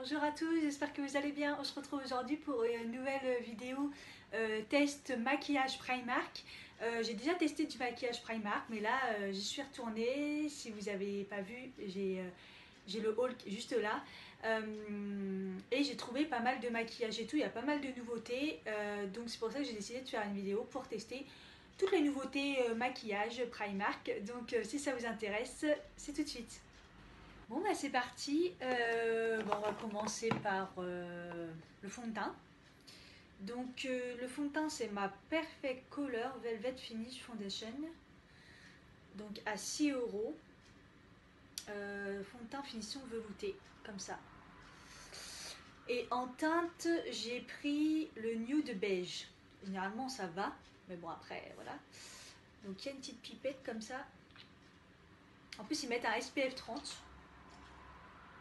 Bonjour à tous, j'espère que vous allez bien. On se retrouve aujourd'hui pour une nouvelle vidéo test maquillage Primark. J'ai déjà testé du maquillage Primark, mais là j'y suis retournée. Si vous n'avez pas vu, j'ai le haul juste là. Et j'ai trouvé pas mal de maquillage et tout, il y a pas mal de nouveautés. Donc c'est pour ça que j'ai décidé de faire une vidéo pour tester toutes les nouveautés maquillage Primark. Donc si ça vous intéresse, c'est tout de suite. Bon bah c'est parti, bon, on va commencer par le fond de teint. Donc le fond de teint c'est ma Perfect Color Velvet Finish Foundation, donc à 6 €. Fond de teint finition veloutée, comme ça. Et en teinte j'ai pris le nude beige, généralement ça va, mais bon après voilà. Donc il y a une petite pipette comme ça, en plus ils mettent un SPF 30.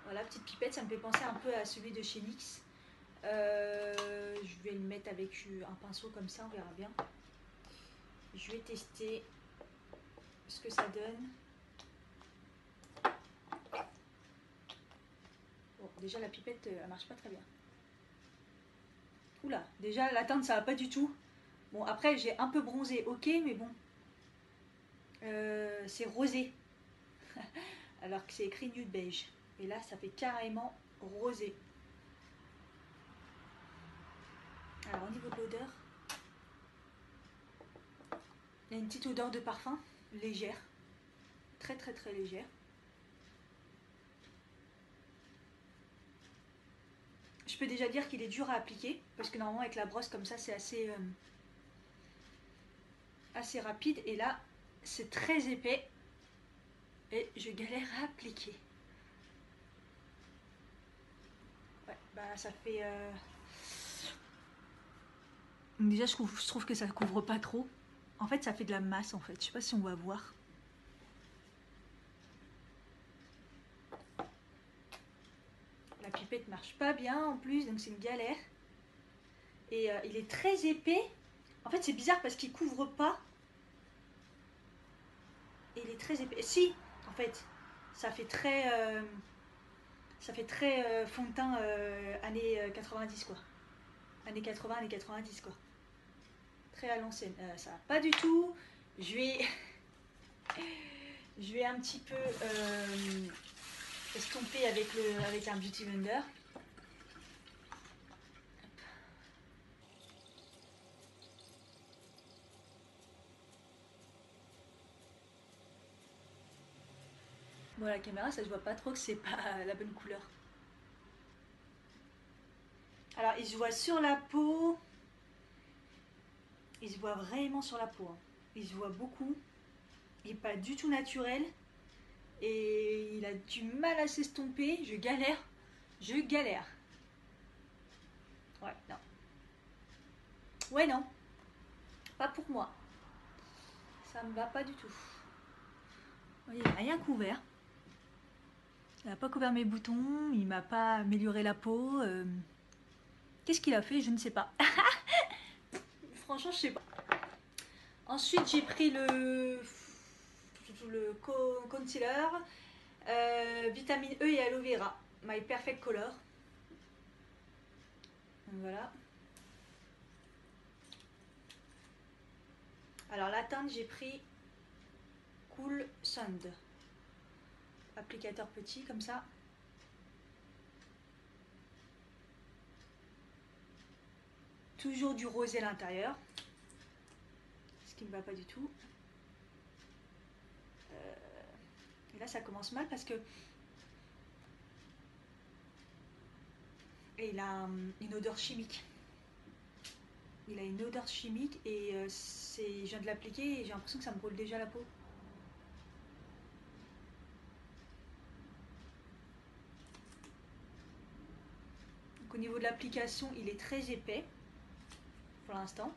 Voilà, petite pipette, ça me fait penser un peu à celui de chez NYX. Je vais le mettre avec un pinceau comme ça, on verra bien. Je vais tester ce que ça donne. Bon, déjà la pipette, elle marche pas très bien. Oula, déjà la teinte ça va pas du tout. Bon, après j'ai un peu bronzé, ok, mais bon. C'est rosé. Alors que c'est écrit nude beige. Et là, ça fait carrément rosé. Alors au niveau de l'odeur, il y a une petite odeur de parfum, légère. Très très très légère. Je peux déjà dire qu'il est dur à appliquer, parce que normalement avec la brosse comme ça c'est assez rapide. Et là, c'est très épais et je galère à appliquer. Ouais, bah ça fait... Déjà je trouve que ça couvre pas trop. En fait ça fait de la masse en fait, je sais pas si on va voir. La pipette marche pas bien en plus, donc c'est une galère. Et il est très épais. En fait c'est bizarre parce qu'il couvre pas. Et il est très épais. Si, en fait, ça fait très... fond de teint années 90 quoi. Années 80, années 90 quoi. Très à l'ancienne. Ça va pas du tout. Je vais un petit peu estomper avec un Beauty Blender. Bon, la caméra, ça se voit pas trop que c'est pas la bonne couleur. Alors, il se voit sur la peau. Il se voit vraiment sur la peau. Hein. Il se voit beaucoup. Il n'est pas du tout naturel. Et il a du mal à s'estomper. Je galère. Je galère. Ouais, non. Ouais, non. Pas pour moi. Ça me va pas du tout. Il n'a rien couvert. Il n'a pas couvert mes boutons. Il m'a pas amélioré la peau. Qu'est-ce qu'il a fait? Je ne sais pas. Franchement, je sais pas. Ensuite, j'ai pris le concealer, vitamine E et aloe vera, My Perfect Color. Donc, voilà. Alors la teinte, j'ai pris Cool Sand. Applicateur petit comme ça. Toujours du rosé à l'intérieur. Ce qui ne va pas du tout. Et là ça commence mal parce que il a une odeur chimique. Il a une odeur chimique et je viens de l'appliquer et j'ai l'impression que ça me brûle déjà la peau. Donc, au niveau de l'application, il est très épais pour l'instant.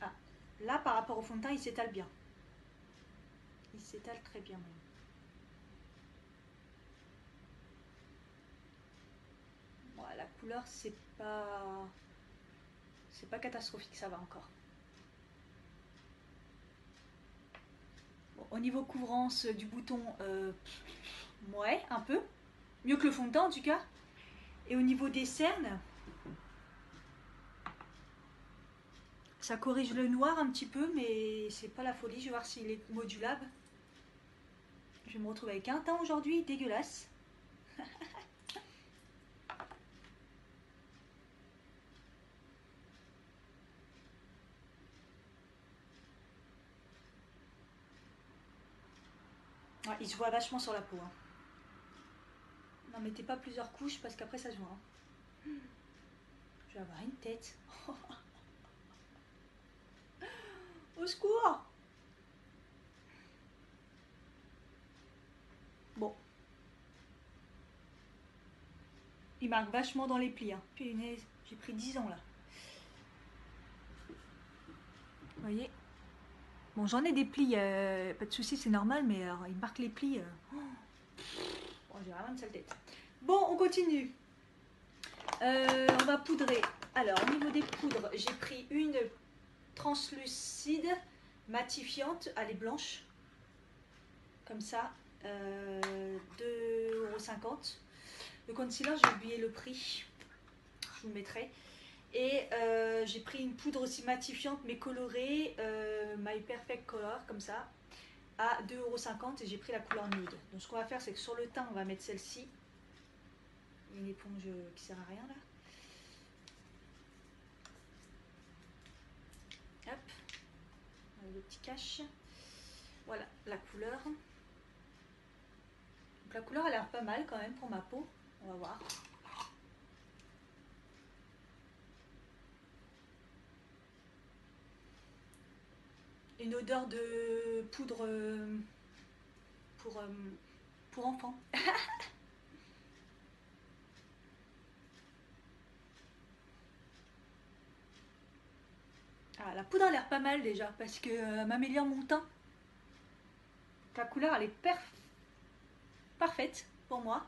Ah, là par rapport au fond de teint, il s'étale bien. Il s'étale très bien même. Bon, la couleur, c'est pas catastrophique, ça va encore. Bon, Au niveau couvrance du bouton, ouais, un peu. Mieux que le fond de teint en tout cas. Et au niveau des cernes, ça corrige le noir un petit peu, mais c'est pas la folie. Je vais voir s'il est modulable. Je vais me retrouver avec un teint aujourd'hui dégueulasse. Ouais, il se voit vachement sur la peau. Hein. N'en mettez pas plusieurs couches parce qu'après ça se voit. Hein. Je vais avoir une tête. Au secours! Bon. Il marque vachement dans les plis. Hein. Punaise, j'ai pris 10 ans là. Vous voyez? Bon, j'en ai des plis, pas de soucis, c'est normal, mais alors, il marque les plis. Oh, j'ai vraiment une sale tête. Bon, on continue. On va poudrer. Alors, au niveau des poudres, j'ai pris une translucide matifiante. Elle est blanche. Comme ça. 2,50 €. Le concealer, j'ai oublié le prix. Je vous le mettrai. Et j'ai pris une poudre aussi matifiante mais colorée, My Perfect Color, comme ça, à 2,50 € et j'ai pris la couleur nude. Donc ce qu'on va faire, c'est que sur le teint, on va mettre celle-ci. Une éponge qui sert à rien là. Hop, le petit cache. Voilà la couleur. Donc la couleur a l'air pas mal quand même pour ma peau. On va voir. Une odeur de poudre pour enfants. Ah, la poudre a l'air pas mal déjà parce que m'améliore mon teint. La couleur elle est parfaite pour moi.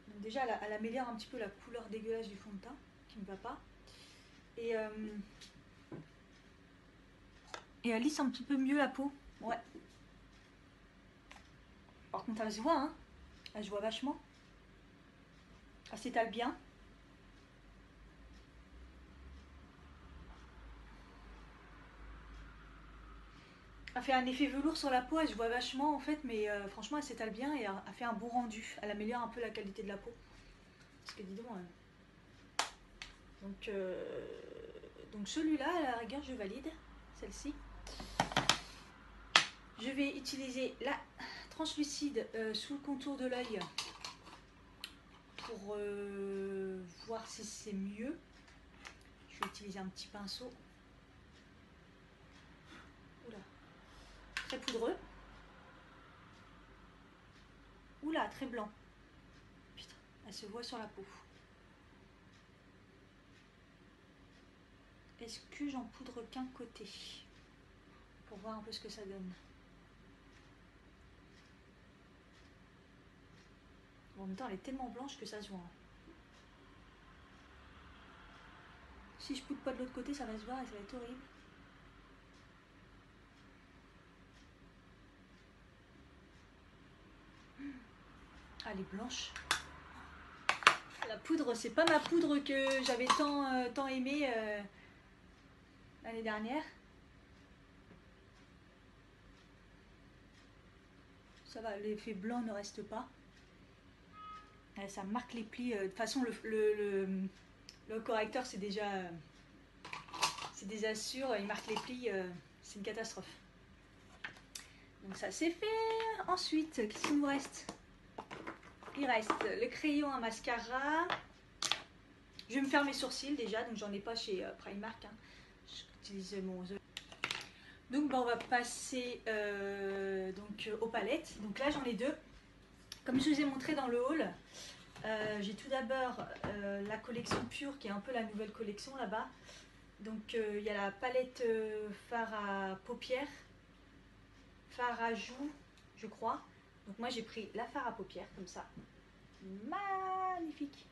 Donc déjà elle améliore un petit peu la couleur dégueulasse du fond de teint qui ne va pas. Et elle lisse un petit peu mieux la peau. Ouais. Par contre elle se voit, hein. Elle se voit vachement. Elle s'étale bien. Elle fait un effet velours sur la peau, elle se voit vachement en fait, mais franchement elle s'étale bien et elle fait un beau rendu. Elle améliore un peu la qualité de la peau. Parce que dis donc. Donc celui-là, à la rigueur, je valide. Celle-ci. Je vais utiliser la translucide sous le contour de l'œil pour voir si c'est mieux. Je vais utiliser un petit pinceau. Oula. Très poudreux. Oula, très blanc. Putain, elle se voit sur la peau. Est-ce que j'en poudre qu'un côté pour voir un peu ce que ça donne? Bon, en même temps, elle est tellement blanche que ça se voit. Si je poudre pas de l'autre côté, ça va se voir et ça va être horrible. Elle est blanche. La poudre, c'est pas ma poudre que j'avais tant aimée l'année dernière. Ça va, l'effet blanc ne reste pas. Ça marque les plis. De toute façon, le correcteur, c'est déjà sûr. Il marque les plis. C'est une catastrophe. Donc ça, c'est fait. Ensuite, qu'est-ce qu'il nous reste? Il reste le crayon à mascara. Je vais me faire mes sourcils déjà. Donc j'en ai pas chez Primark. Hein. J'utilise mon... Donc on va passer aux palettes. Donc là j'en ai deux. Comme je vous ai montré dans le haul, j'ai tout d'abord la collection Pure qui est un peu la nouvelle collection là-bas. Donc il y a la palette fard à paupières, fard à joues je crois. Donc moi j'ai pris la fard à paupières comme ça. Magnifique.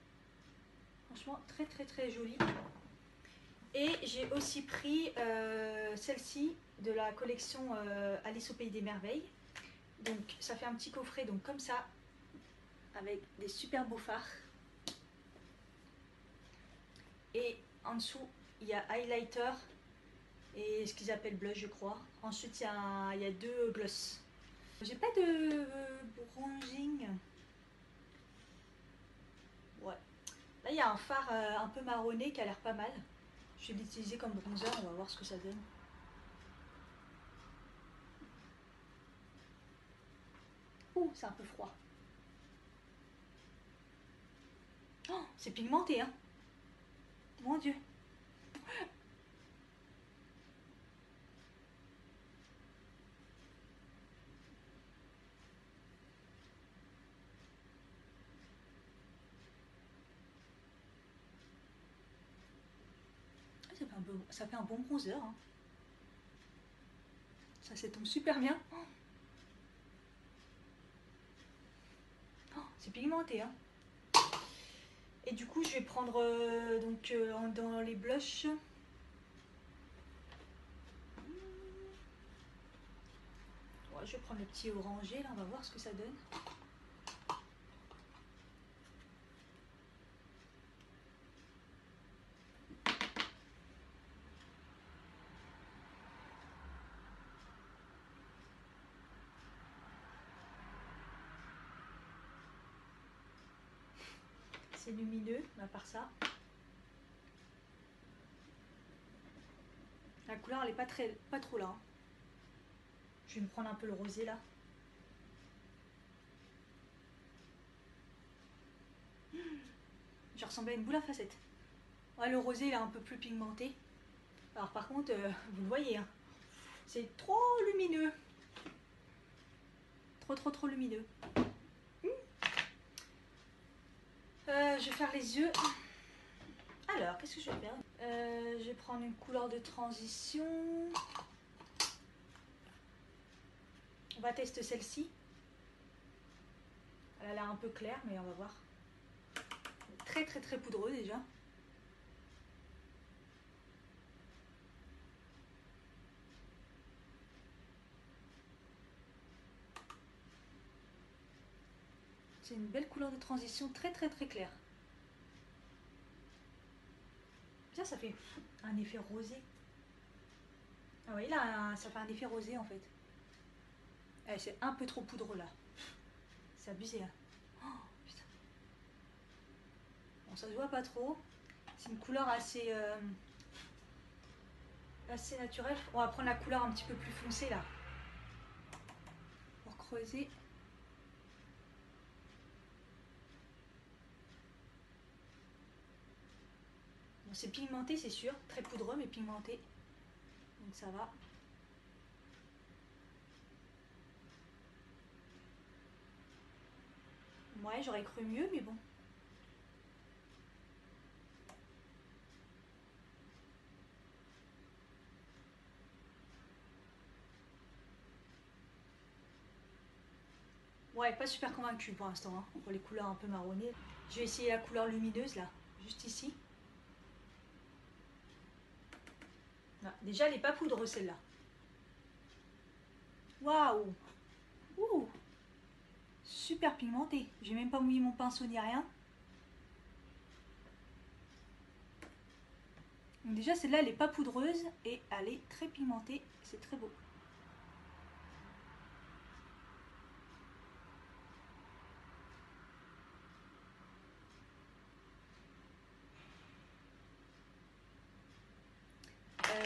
Franchement très très très jolie. Et j'ai aussi pris celle-ci de la collection Alice au Pays des Merveilles. Donc ça fait un petit coffret donc comme ça, avec des super beaux fards. Et en dessous, il y a highlighter et ce qu'ils appellent blush, je crois. Ensuite, il y a deux gloss. J'ai pas de bronzing. Ouais. Là, il y a un fard un peu marronné qui a l'air pas mal. Je vais l'utiliser comme bronzer, on va voir ce que ça donne. Ouh, c'est un peu froid. Oh, c'est pigmenté, hein. Mon Dieu. Ça fait un bon bronzer. Hein. Ça s'étombe super bien. Oh, c'est pigmenté. Hein. Et du coup, je vais prendre dans les blushs. Ouais, je vais prendre le petit orangé, là, on va voir ce que ça donne. C'est lumineux, à part ça. La couleur, elle est pas trop là. Hein. Je vais me prendre un peu le rosé, là. Je ressemble à une boule à facettes. Ouais, le rosé, il est un peu plus pigmenté. Alors par contre, vous le voyez, hein, c'est trop lumineux. Trop lumineux. Je vais faire les yeux. Alors, qu'est-ce que je vais faire? Je vais prendre une couleur de transition. On va tester celle-ci. Elle a l'air un peu claire, mais on va voir. Très poudreux déjà. C'est une belle couleur de transition, très claire. Ça fait un effet rosé. Ah oui, là, ça fait un effet rosé en fait. C'est un peu trop poudreux là. C'est abusé. Hein. Oh, putain. Bon, ça se voit pas trop. C'est une couleur assez naturelle. On va prendre la couleur un petit peu plus foncée là. Pour creuser. Bon, c'est pigmenté, c'est sûr. Très poudreux, mais pigmenté. Donc ça va. Ouais, j'aurais cru mieux, mais bon. Ouais, pas super convaincue pour l'instant, hein, pour les couleurs un peu marronnées. Je vais essayer la couleur lumineuse là, juste ici. Ah, déjà, elle n'est pas poudreuse celle-là. Waouh! Ouh! Super pigmentée. J'ai même pas mouillé mon pinceau ni rien. Donc déjà, celle-là, elle n'est pas poudreuse et elle est très pigmentée. C'est très beau.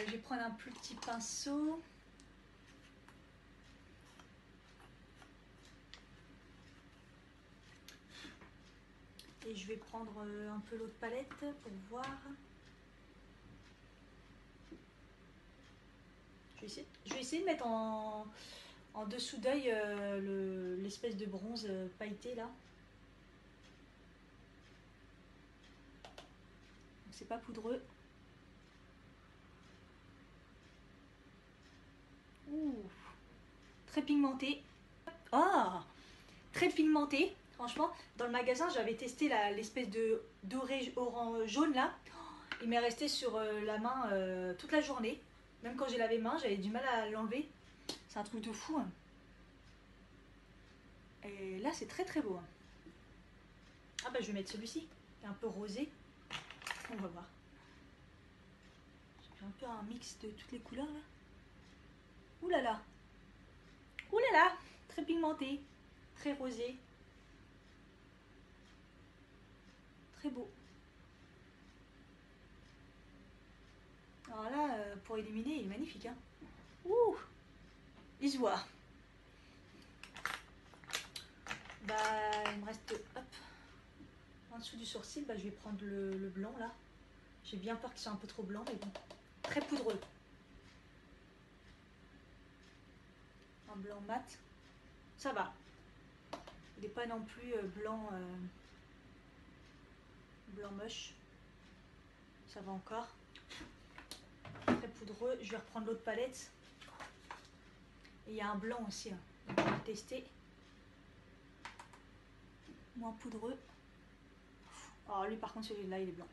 Je vais prendre un plus petit pinceau. Et je vais prendre un peu l'autre palette pour voir. Je vais essayer de mettre en dessous d'œil l'espèce de bronze pailleté là. C'est pas poudreux. Ouh, très pigmenté. Oh, très pigmenté. Franchement, dans le magasin, j'avais testé l'espèce de doré orange jaune là. Il m'est resté sur la main toute la journée. Même quand j'ai lavé les mains, j'avais du mal à l'enlever. C'est un truc de fou. Hein. Et là, c'est très très beau. Hein. Ah bah je vais mettre celui-ci. Il est un peu rosé. On va voir. J'ai un peu un mix de toutes les couleurs là. Ouh là là. Ouh là là. Très pigmenté. Très rosé. Très beau. Alors là, pour éliminer, il est magnifique. Hein. Ouh. Il se voit. Bah, il me reste, hop, en dessous du sourcil, bah, je vais prendre le blanc là. J'ai bien peur qu'il soit un peu trop blanc, mais bon, très poudreux. Un blanc mat, ça va. Il n'est pas non plus blanc, blanc moche. Ça va encore. Très poudreux. Je vais reprendre l'autre palette. Et il y a un blanc aussi. Hein. On va le tester. Moins poudreux. Oh, lui par contre celui-là il est blanc.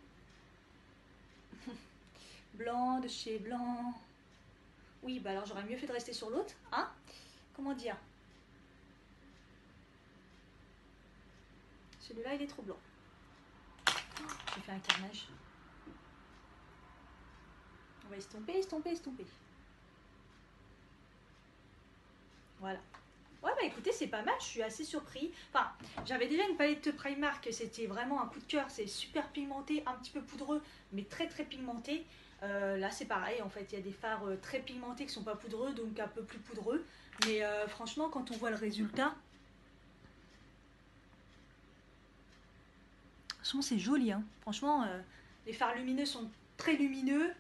Blanc de chez blanc. Oui, bah alors j'aurais mieux fait de rester sur l'autre. Hein? Comment dire? Celui-là il est trop blanc. Oh, j'ai fait un carnage. On va estomper, estomper, estomper. Voilà. Ouais bah écoutez c'est pas mal, je suis assez surpris. Enfin j'avais déjà une palette Primark, c'était vraiment un coup de cœur, c'est super pigmenté, un petit peu poudreux mais très très pigmenté. Là c'est pareil en fait, il y a des fards très pigmentés qui sont pas poudreux donc un peu plus poudreux. Mais franchement quand on voit le résultat, franchement c'est joli. Hein. Franchement les fards lumineux sont très lumineux,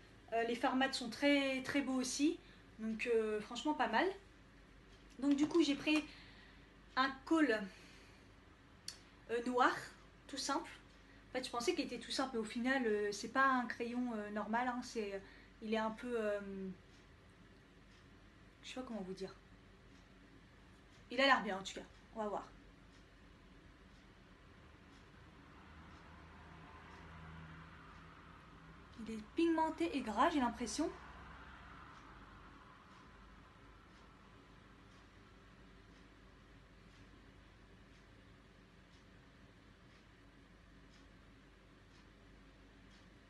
les fards mat sont très très beaux aussi. Donc franchement pas mal. Donc du coup j'ai pris un col noir, tout simple. En fait, je pensais qu'il était tout simple, mais au final, c'est pas un crayon normal. Hein, il est un peu, je sais pas comment vous dire. Il a l'air bien en tout cas. On va voir. Il est pigmenté et gras, j'ai l'impression.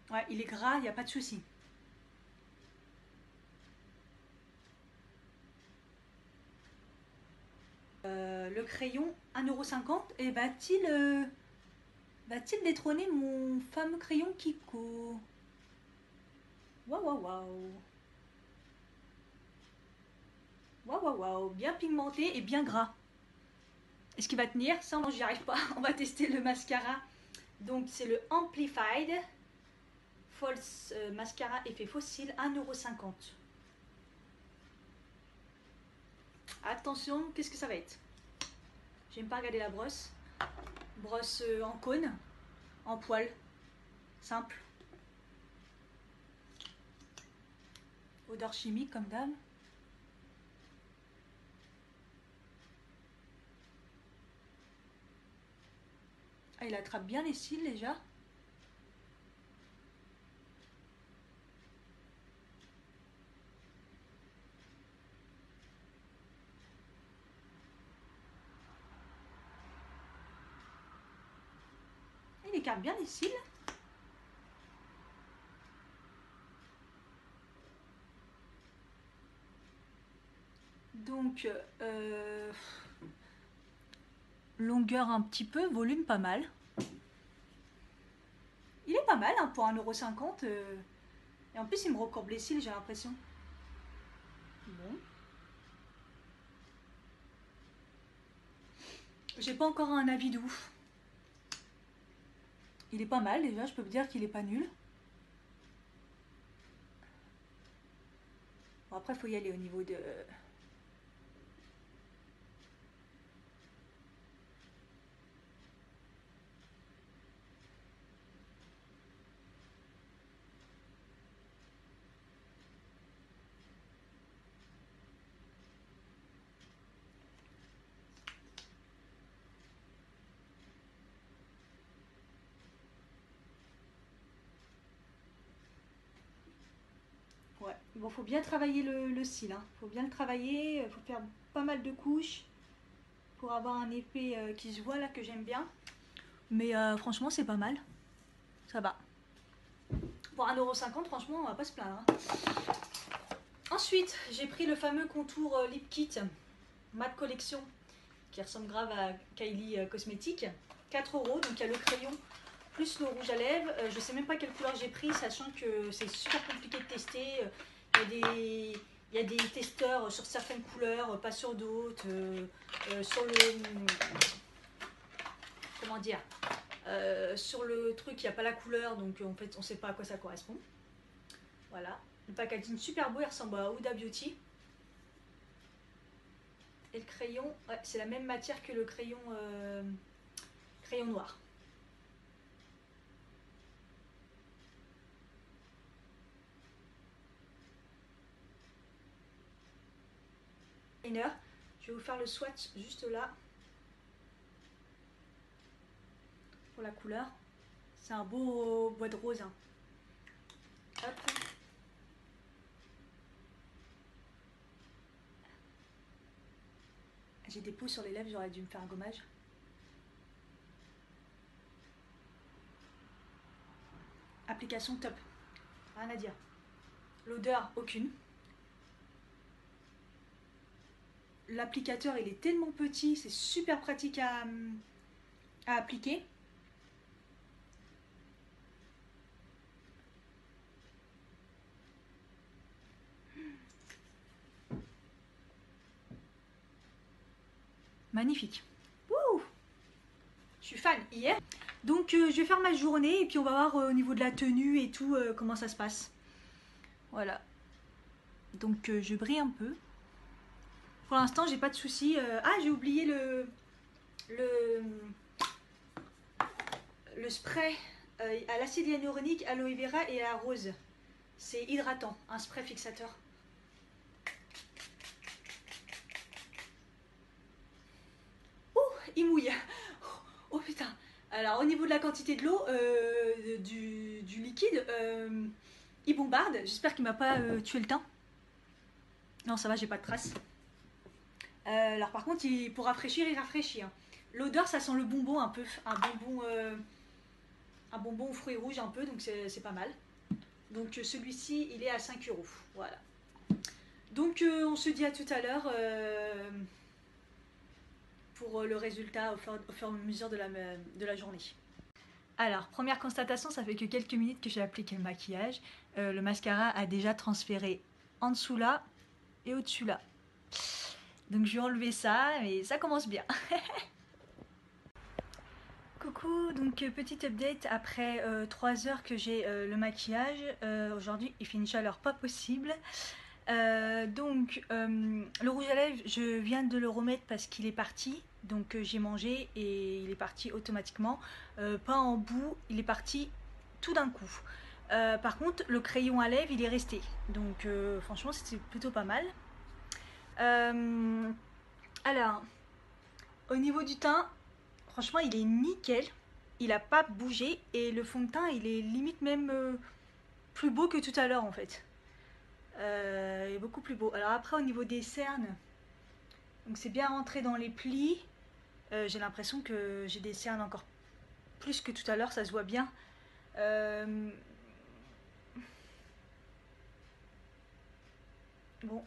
Ouais, il est gras, il n'y a pas de souci. Le crayon, 1,50 €. Et va-t-il détrôner mon fameux crayon Kiko? Waouh, waouh, waouh. Waouh, waouh, waouh. Bien pigmenté et bien gras. Est-ce qu'il va tenir? Ça, non, j'y arrive pas. On va tester le mascara. Donc, c'est le Amplified False Mascara Effet Fossile, 1,50 €. Attention, qu'est-ce que ça va être? J'aime pas regarder la brosse. Brosse en cône, en poil, simple. Odeur chimique comme d'hab. Ah, il attrape bien les cils déjà. Il écarte bien les cils. Donc, longueur un petit peu, volume pas mal. Il est pas mal hein, pour 1,50 €. Et en plus, il me recourbe les cils, j'ai l'impression. Bon. J'ai pas encore un avis de ouf. Il est pas mal déjà, je peux vous dire qu'il est pas nul. Bon, après, il faut y aller au niveau de... Bon, faut bien travailler le cil, hein. Faut bien le travailler, faut faire pas mal de couches pour avoir un effet qui se voit là, que j'aime bien. Mais franchement, c'est pas mal. Ça va. Pour 1,50 €, franchement, on va pas se plaindre, hein. Ensuite, j'ai pris le fameux contour Lip Kit Matte Collection qui ressemble grave à Kylie Cosmetics. 4 €, donc il y a le crayon plus le rouge à lèvres. Je sais même pas quelle couleur j'ai pris, sachant que c'est super compliqué de tester. Il y a des testeurs sur certaines couleurs, pas sur d'autres. Sur le... Comment dire, sur le truc, il n'y a pas la couleur, donc en fait, on ne sait pas à quoi ça correspond. Voilà. Le packaging super beau, il ressemble à Huda Beauty. Et le crayon, ouais, c'est la même matière que le crayon, crayon noir. Je vais vous faire le swatch juste là. Pour la couleur. C'est un beau bois de rose, hein. Hop. J'ai des peaux sur les lèvres, j'aurais dû me faire un gommage. Application top. Rien à dire. L'odeur, aucune. L'applicateur, il est tellement petit, c'est super pratique à appliquer. Magnifique. Wouh, je suis fan hier. Donc je vais faire ma journée et puis on va voir au niveau de la tenue et tout comment ça se passe. Voilà. Donc je brille un peu. Pour l'instant j'ai pas de soucis. Ah, j'ai oublié le spray à l'acide hyaluronique, aloe vera et à rose. C'est hydratant, un spray fixateur. Il mouille. Oh putain. Alors au niveau de la quantité de l'eau, du liquide, il bombarde. J'espère qu'il m'a pas tué le teint. Non, ça va, j'ai pas de traces. Alors par contre, pour rafraîchir, il rafraîchit, hein. L'odeur, ça sent le bonbon un peu, un bonbon aux fruits rouges un peu, donc c'est pas mal. Donc celui-ci, il est à 5 €. Voilà. Donc on se dit à tout à l'heure pour le résultat au fur et à mesure de la journée. Alors, première constatation, ça fait que quelques minutes que j'ai appliqué le maquillage. Le mascara a déjà transféré en dessous là et au-dessus là. Donc je vais enlever ça, mais ça commence bien. Coucou, donc petite update après 3 heures que j'ai le maquillage. Aujourd'hui, il fait une chaleur pas possible. Le rouge à lèvres, je viens de le remettre parce qu'il est parti. Donc j'ai mangé et il est parti automatiquement. Pas en bout, il est parti tout d'un coup. Par contre, le crayon à lèvres, il est resté. Donc franchement, c'était plutôt pas mal. Alors, au niveau du teint, franchement, il est nickel. Il n'a pas bougé et le fond de teint, il est limite même plus beau que tout à l'heure en fait. Il est beaucoup plus beau. Alors après, au niveau des cernes, donc c'est bien rentré dans les plis. J'ai l'impression que j'ai des cernes encore plus que tout à l'heure, ça se voit bien. Bon,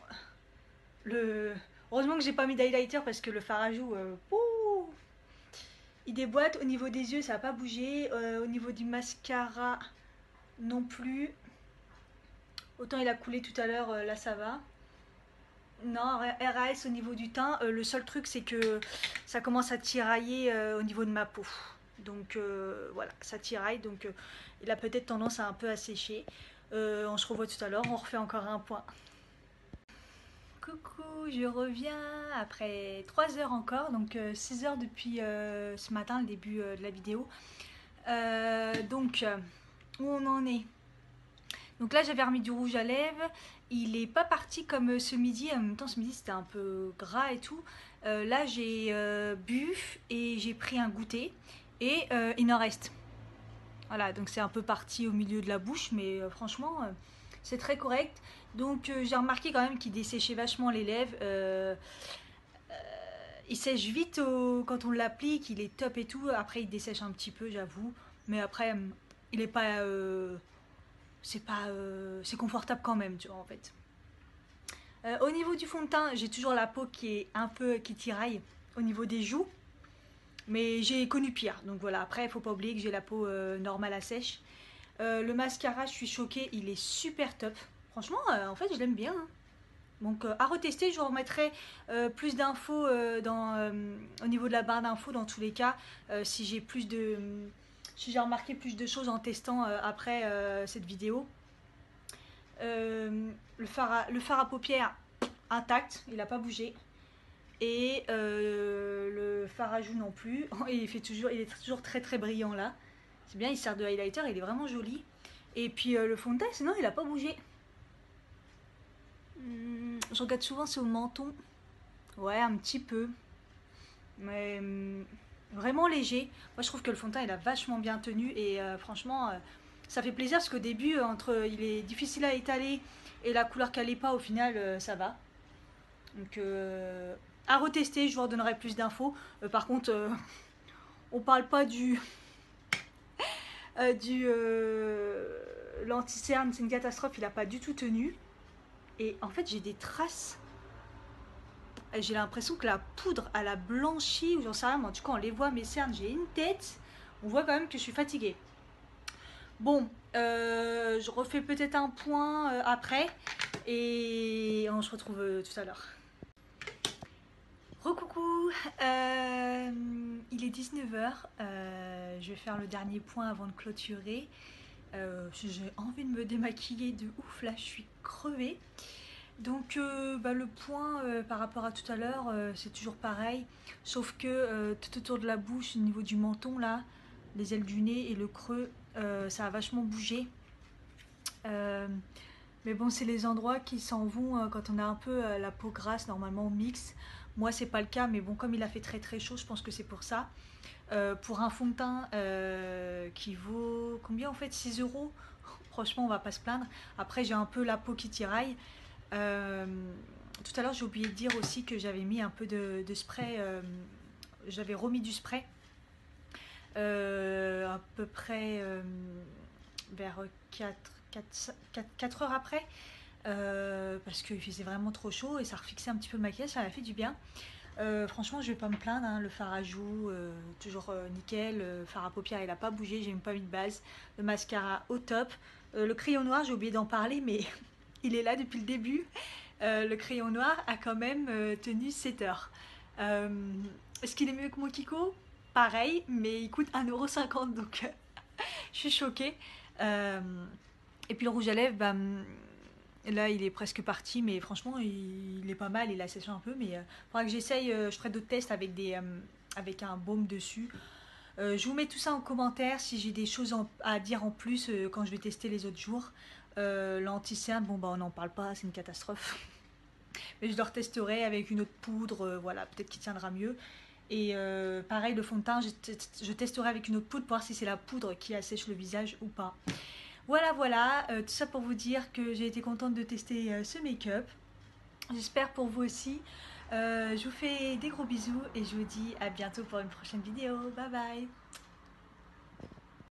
heureusement que j'ai pas mis d'highlighter parce que le fard à joues, il déboîte. Au niveau des yeux, ça n'a pas bougé. Au niveau du mascara, non plus. Autant il a coulé tout à l'heure, là ça va. Non, RAS au niveau du teint, le seul truc c'est que ça commence à tirailler au niveau de ma peau. Donc voilà, ça tiraille, donc il a peut-être tendance à un peu assécher. On se revoit tout à l'heure, on refait encore un point. Coucou, je reviens après 3 heures encore, donc 6 heures depuis ce matin, le début de la vidéo. Où on en est? Donc là j'avais remis du rouge à lèvres, il n'est pas parti comme ce midi, en même temps ce midi c'était un peu gras et tout. Là j'ai bu et j'ai pris un goûter et il en reste. Voilà, donc c'est un peu parti au milieu de la bouche, mais franchement c'est très correct. Donc j'ai remarqué quand même qu'il desséchait vachement les lèvres. Il sèche vite quand on l'applique, il est top et tout. Après il dessèche un petit peu, j'avoue. Mais après il est pas... c'est confortable quand même, tu vois, en fait. Au niveau du fond de teint, j'ai toujours la peau qui est un peu qui tiraille au niveau des joues. Mais j'ai connu pire. Donc voilà, après il faut pas oublier que j'ai la peau normale à sèche. Le mascara, je suis choquée, il est super top. Franchement, en fait, je l'aime bien, hein. Donc à retester, je vous remettrai plus d'infos au niveau de la barre d'infos dans tous les cas. Si j'ai plus de... si j'ai remarqué plus de choses en testant après cette vidéo. Le fard à paupières intact, il n'a pas bougé. Et le fard à joues non plus. Il est toujours très très brillant là. C'est bien, il sert de highlighter, il est vraiment joli. Et puis le fond de teint, sinon il n'a pas bougé. Je regarde souvent c'est au menton. Ouais, un petit peu. Mais vraiment léger. Moi je trouve que le fond de teint il a vachement bien tenu. Et franchement, ça fait plaisir parce qu'au début, il est difficile à étaler et la couleur qu'elle n'est pas, au final, ça va. Donc à retester, je vous redonnerai plus d'infos. Par contre, on parle pas du l'anti-cerne, c'est une catastrophe, il a pas du tout tenu. Et en fait, j'ai des traces. J'ai l'impression que la poudre, elle a blanchi, ou j'en sais rien, mais en tout cas, on les voit, mes cernes, j'ai une tête. On voit quand même que je suis fatiguée. Bon, je refais peut-être un point après. Et on se retrouve tout à l'heure. Recoucou, il est 19h, je vais faire le dernier point avant de clôturer. J'ai envie de me démaquiller de ouf, là je suis crevée. Donc le point par rapport à tout à l'heure, c'est toujours pareil, sauf que tout autour de la bouche, au niveau du menton là, les ailes du nez et le creux, ça a vachement bougé. Mais bon, c'est les endroits qui s'en vont quand on a un peu la peau grasse, normalement mixte. Moi, c'est pas le cas, mais bon, comme il a fait très très chaud, je pense que c'est pour ça. Pour un fond de teint qui vaut combien en fait, 6 euros. Franchement, on va pas se plaindre. Après, j'ai un peu la peau qui tiraille. Tout à l'heure, j'ai oublié de dire aussi que j'avais mis un peu de spray. J'avais remis du spray à peu près vers 4 heures après. Parce qu'il faisait vraiment trop chaud et ça refixait un petit peu le maquillage, ça m'a fait du bien. Franchement, je vais pas me plaindre, hein. Le fard à joues, toujours nickel. Le fard à paupières, il a pas bougé, j'ai même pas mis de base. Le mascara au top. Le crayon noir, j'ai oublié d'en parler, mais il est là depuis le début. Le crayon noir a quand même tenu 7 heures. Est-ce qu'il est mieux que mon Kiko? Pareil, mais il coûte 1,50 € donc je suis choquée. Et puis le rouge à lèvres, là il est presque parti, mais franchement il est pas mal, il a séché un peu, mais il faudra que j'essaye, je ferai d'autres tests avec un baume dessus. Je vous mets tout ça en commentaire si j'ai des choses à dire en plus quand je vais tester les autres jours. L'anti-cerne, bon on n'en parle pas, c'est une catastrophe. Mais je le retesterai avec une autre poudre, voilà, peut-être qu'il tiendra mieux. Et pareil, le fond de teint, je testerai avec une autre poudre pour voir si c'est la poudre qui assèche le visage ou pas. Voilà, tout ça pour vous dire que j'ai été contente de tester ce make-up. J'espère pour vous aussi. Je vous fais des gros bisous et je vous dis à bientôt pour une prochaine vidéo. Bye bye!